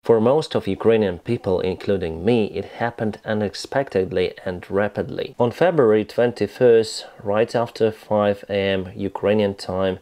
For most of Ukrainian people, including me, it happened unexpectedly and rapidly. On February 21st, right after 5 a.m. Ukrainian time,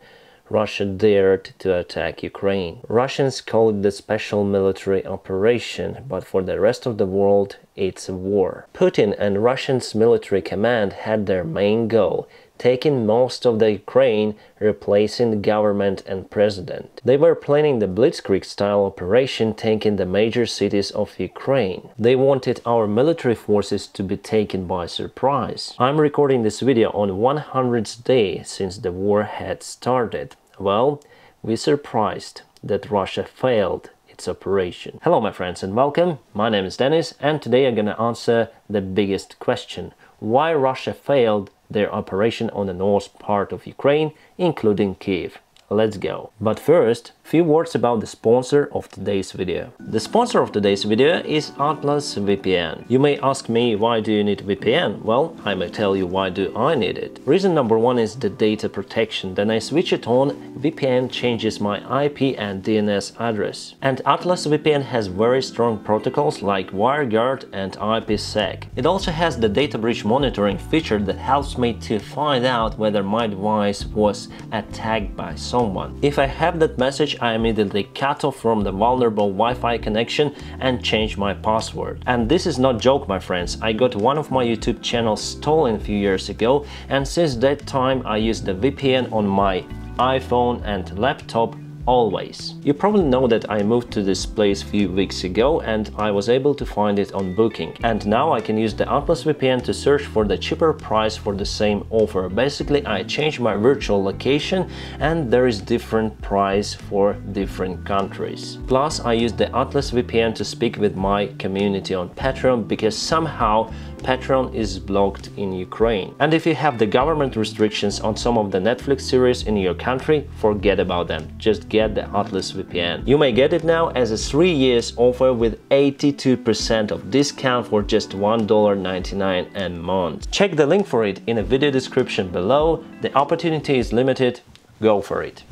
Russia dared to attack Ukraine. Russians call it the special military operation, but for the rest of the world, it's a war. Putin and Russia's military command had their main goal: taking most of the Ukraine, replacing the government and president. They were planning the Blitzkrieg-style operation, taking the major cities of Ukraine. They wanted our military forces to be taken by surprise. I'm recording this video on 100th day since the war had started. Well, we're surprised that Russia failed its operation. Hello my friends and welcome. My name is Dennis and today I'm gonna answer the biggest question: why Russia failed their operation on the north part of Ukraine, including Kiev. Let's go. But first, few words about the sponsor of today's video. The sponsor of today's video is Atlas VPN. You may ask me, why do you need VPN? Well, I may tell you why do I need it. Reason number one is the data protection. When I switch it on, VPN changes my IP and DNS address. And Atlas VPN has very strong protocols like WireGuard and IPsec. It also has the data breach monitoring feature that helps me to find out whether my device was attacked by someone. If I have that message, I immediately cut off from the vulnerable Wi-Fi connection and change my password. And this is not joke, my friends. I got one of my YouTube channels stolen a few years ago, and since that time I use the VPN on my iPhone and laptop always. You probably know that I moved to this place a few weeks ago and I was able to find it on Booking. And now I can use the Atlas VPN to search for the cheaper price for the same offer. Basically, I change my virtual location and there is different price for different countries. Plus, I use the Atlas VPN to speak with my community on Patreon because somehow Patreon is blocked in Ukraine. And if you have the government restrictions on some of the Netflix series in your country, forget about them. Just get the Atlas VPN. You may get it now as a 3 years offer with 82% of discount for just $1.99 a month. Check the link for it in the video description below. The opportunity is limited. Go for it.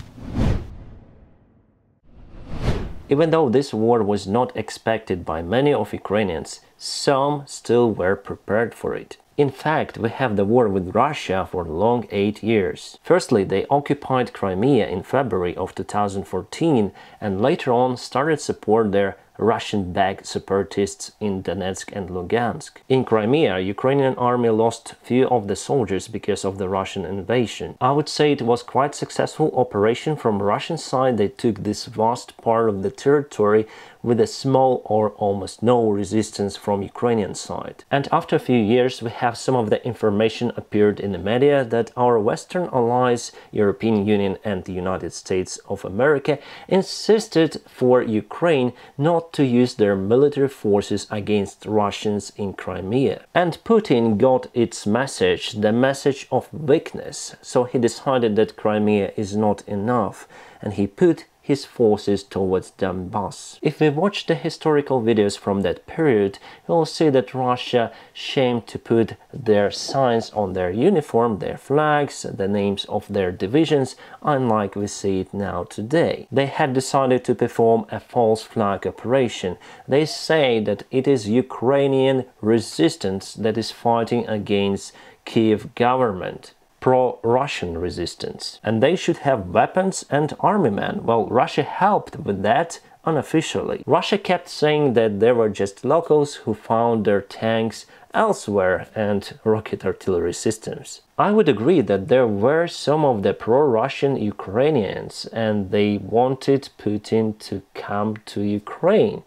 Even though this war was not expected by many of Ukrainians, some still were prepared for it. In fact, we have the war with Russia for a long 8 years. Firstly, they occupied Crimea in February of 2014 and later on started support their Russian-backed separatists in Donetsk and Lugansk. In Crimea, Ukrainian army lost few of the soldiers because of the Russian invasion. I would say it was quite successful operation from Russian side. They took this vast part of the territory with a small or almost no resistance from Ukrainian side. And after a few years, we have some of the information appeared in the media that our Western allies, European Union and the United States of America, insisted for Ukraine not to use their military forces against Russians in Crimea. And Putin got its message, the message of weakness, so he decided that Crimea is not enough and he put his forces towards Donbass. If we watch the historical videos from that period, you'll see that Russia shamed to put their signs on their uniform, their flags, the names of their divisions, unlike we see it now today. They had decided to perform a false flag operation. They say that it is Ukrainian resistance that is fighting against Kiev government. Pro-Russian resistance, and they should have weapons and army men. Well, Russia helped with that unofficially. Russia kept saying that they were just locals who found their tanks elsewhere and rocket artillery systems. I would agree that there were some of the pro-Russian Ukrainians and they wanted Putin to come to Ukraine,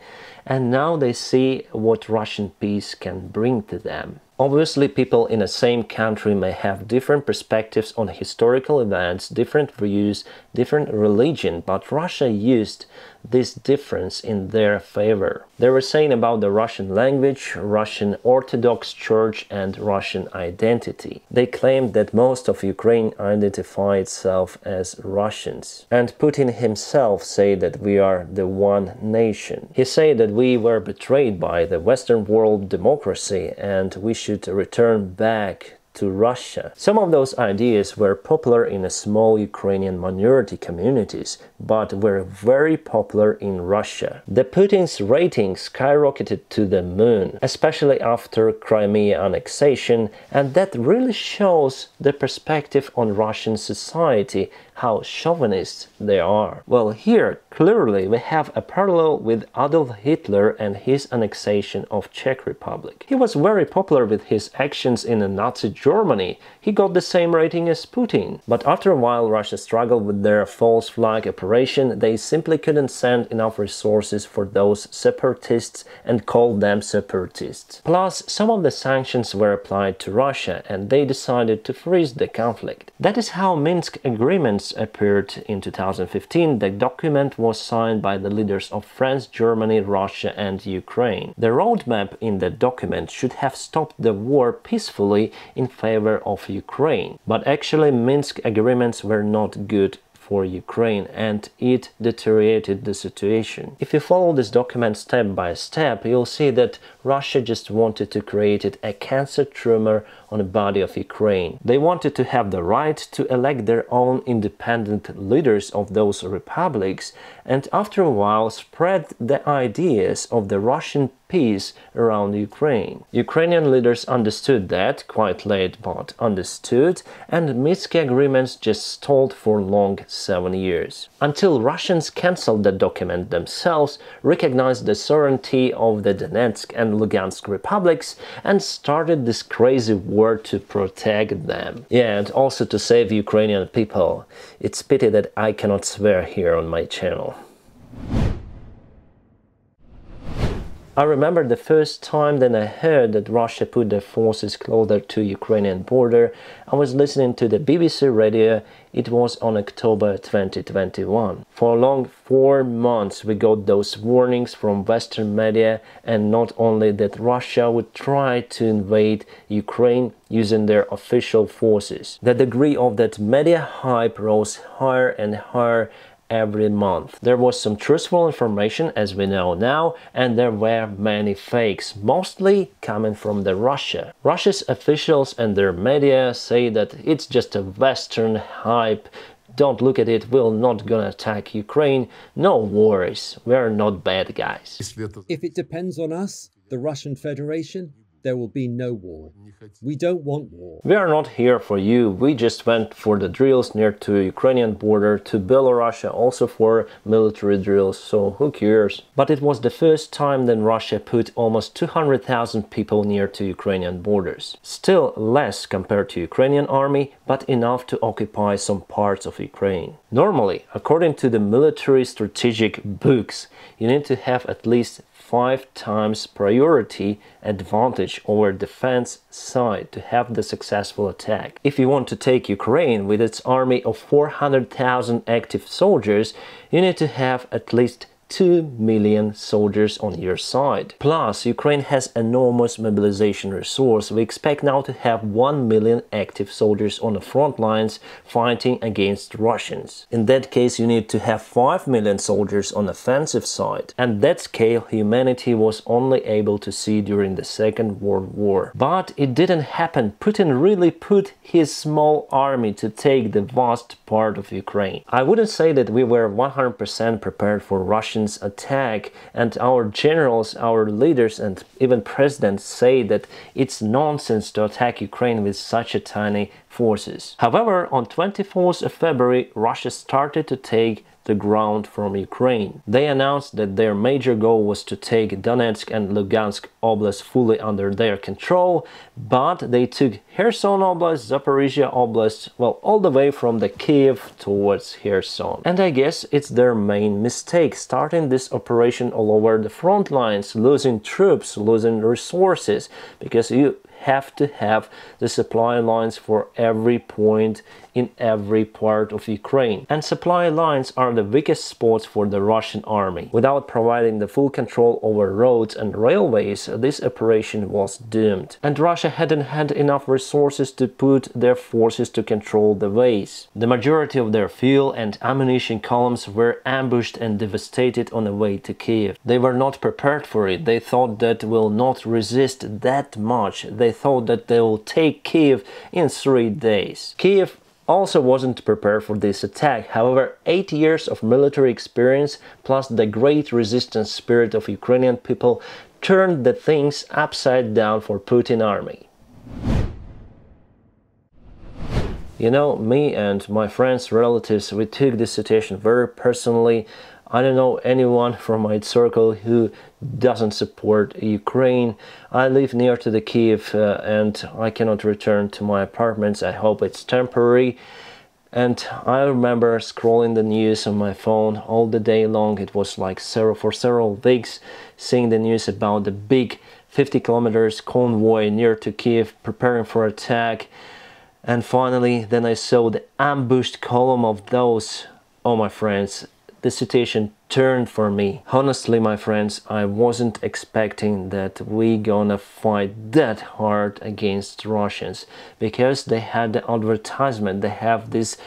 and now they see what Russian peace can bring to them. Obviously, people in the same country may have different perspectives on historical events, different views, different religion, but Russia used this difference in their favor. They were saying about the Russian language, Russian Orthodox Church and Russian identity. They claimed that most of Ukraine identify itself as Russians. And Putin himself said that we are the one nation. He said that we were betrayed by the Western world democracy and we should return back to Russia. Some of those ideas were popular in small Ukrainian minority communities, but were very popular in Russia. The Putin's rating skyrocketed to the moon, especially after Crimea annexation, and that really shows the perspective on Russian society, how chauvinist they are. Well, here clearly we have a parallel with Adolf Hitler and his annexation of Czech Republic. He was very popular with his actions in Nazi Germany. He got the same rating as Putin. But after a while Russia struggled with their false flag operation. They simply couldn't send enough resources for those separatists and called them separatists. Plus, some of the sanctions were applied to Russia and they decided to freeze the conflict. That is how Minsk agreements appeared in 2015. The document was signed by the leaders of France, Germany, Russia and Ukraine. The roadmap in the document should have stopped the war peacefully in favor of Ukraine. But actually Minsk agreements were not good for Ukraine and it deteriorated the situation. If you follow this document step by step, you'll see that Russia just wanted to create a cancer tumor on the body of Ukraine. They wanted to have the right to elect their own independent leaders of those republics and after a while spread the ideas of the Russian peace around Ukraine. Ukrainian leaders understood that, quite late but understood, and Minsk agreements just stalled for long 7 years. Until Russians cancelled the document themselves, recognized the sovereignty of the Donetsk and Lugansk republics, and started this crazy war to protect them. Yeah, and also to save Ukrainian people. It's pity that I cannot swear here on my channel. I remember the first time that I heard that Russia put their forces closer to Ukrainian border. I was listening to the BBC radio. It was on October 2021. For a long 4 months we got those warnings from Western media, and not only that Russia would try to invade Ukraine using their official forces. The degree of that media hype rose higher and higher every month. There was some truthful information, as we know now, and there were many fakes, mostly coming from the Russia. Russia's officials and their media say that it's just a Western hype. Don't look at it, we're not gonna attack Ukraine. No worries, we're not bad guys. If it depends on us, the Russian Federation, there will be no war. We don't want war. We are not here for you. We just went for the drills near to Ukrainian border, to Belarus, also for military drills, so who cares? But it was the first time that Russia put almost 200,000 people near to Ukrainian borders. Still less compared to Ukrainian army, but enough to occupy some parts of Ukraine. Normally, according to the military strategic books, you need to have at least 5 times priority advantage over defense side to have the successful attack. If you want to take Ukraine with its army of 400,000 active soldiers, you need to have at least 2 million soldiers on your side. Plus, Ukraine has enormous mobilization resource. We expect now to have 1 million active soldiers on the front lines fighting against Russians. In that case, you need to have 5 million soldiers on the offensive side. And that scale humanity was only able to see during the Second World War. But it didn't happen. Putin really put his small army to take the vast part of Ukraine. I wouldn't say that we were 100% prepared for Russian attack, and our generals, our leaders and even presidents say that it's nonsense to attack Ukraine with such a tiny forces. However, on 24th of February, Russia started to take the ground from Ukraine. They announced that their major goal was to take Donetsk and Lugansk Oblast fully under their control, but they took Kherson Oblast, Zaporizhia Oblast, well, all the way from the Kiev towards Kherson. And I guess it's their main mistake, starting this operation all over the front lines, losing troops, losing resources, because you have to have the supply lines for every point in every part of Ukraine. And supply lines are the weakest spots for the Russian army. Without providing the full control over roads and railways, this operation was doomed. And Russia hadn't had enough resources to put their forces to control the ways. The majority of their fuel and ammunition columns were ambushed and devastated on the way to Kiev. They were not prepared for it. They thought that will not resist that much. They thought that they will take Kiev in 3 days. Kiev also wasn't prepared for this attack. However, 8 years of military experience plus the great resistance spirit of Ukrainian people turned the things upside down for Putin army. You know, me and my friends, relatives, we took this situation very personally. I don't know anyone from my circle who doesn't support Ukraine. I live near to the Kiev and I cannot return to my apartments. I hope it's temporary. And I remember scrolling the news on my phone all the day long. It was like for several weeks, seeing the news about the big 50 kilometers convoy near to Kiev preparing for attack. And finally, then I saw the ambushed column of those. Oh, my friends, the situation turned for me. Honestly, my friends, I wasn't expecting that we gonna fight that hard against Russians, because they had the advertisement. They have these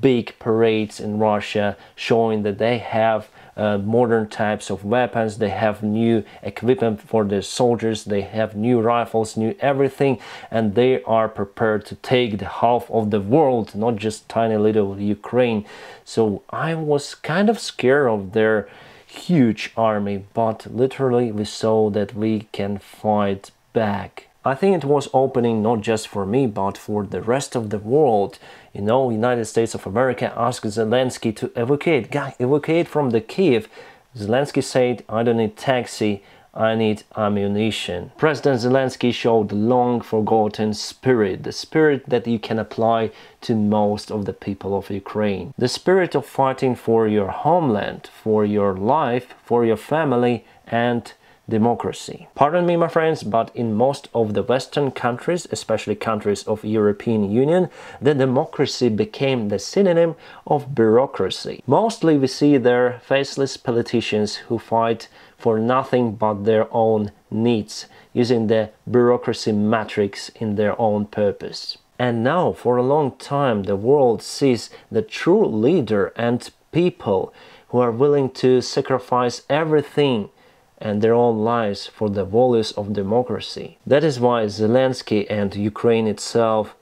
big parades in Russia showing that they have modern types of weapons, they have new equipment for the soldiers, they have new rifles, new everything, and they are prepared to take the half of the world, not just tiny little Ukraine. So I was kind of scared of their huge army, but literally we saw that we can fight back. I think it was opening not just for me, but for the rest of the world. You know, United States of America asked Zelensky to evacuate. Guy, evacuate from the Kiev. Zelensky said, I don't need taxi, I need ammunition. President Zelensky showed long forgotten spirit, the spirit that you can apply to most of the people of Ukraine. The spirit of fighting for your homeland, for your life, for your family, and democracy. Pardon me, my friends, but in most of the Western countries, especially countries of European Union, the democracy became the synonym of bureaucracy. Mostly we see there faceless politicians who fight for nothing but their own needs, using the bureaucracy matrix in their own purpose. And now, for a long time, the world sees the true leader and people who are willing to sacrifice everything and their own lives for the values of democracy. That is why Zelensky and Ukraine itself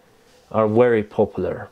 are very popular.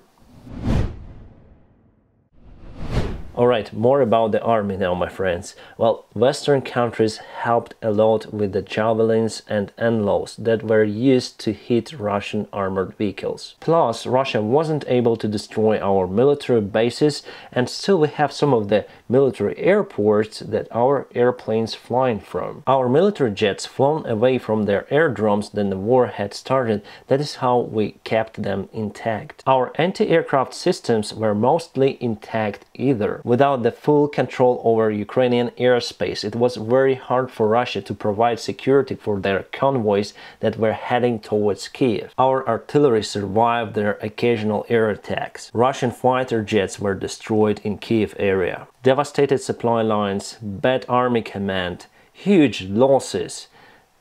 Alright, more about the army now, my friends. Well, Western countries helped a lot with the javelins and NLAWs that were used to hit Russian armored vehicles. Plus, Russia wasn't able to destroy our military bases, and still we have some of the military airports that our airplanes flying from. Our military jets flown away from their airdromes when the war had started. That is how we kept them intact. Our anti-aircraft systems were mostly intact either. Without the full control over Ukrainian airspace, it was very hard for Russia to provide security for their convoys that were heading towards Kiev. Our artillery survived their occasional air attacks. Russian fighter jets were destroyed in Kiev area. Devastated supply lines, bad army command, huge losses.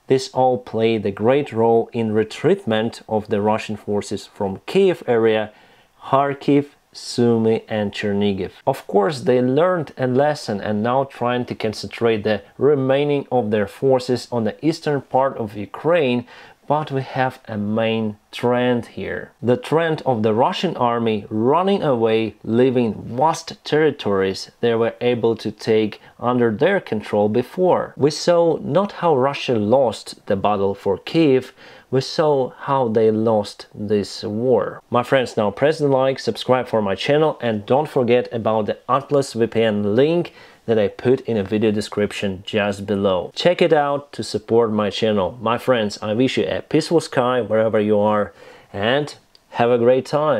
This all played a great role in retreatment of the Russian forces from Kiev area, Kharkiv, Sumy and Chernigiv. Of course, they learned a lesson and now trying to concentrate the remaining of their forces on the eastern part of Ukraine, but we have a main trend here. The trend of the Russian army running away, leaving vast territories they were able to take under their control before. We saw not how Russia lost the battle for Kiev, we saw how they lost this war. My friends, now press the like, subscribe for my channel, and don't forget about the Atlas VPN link that I put in a video description just below. Check it out to support my channel. My friends, I wish you a peaceful sky wherever you are, and have a great time.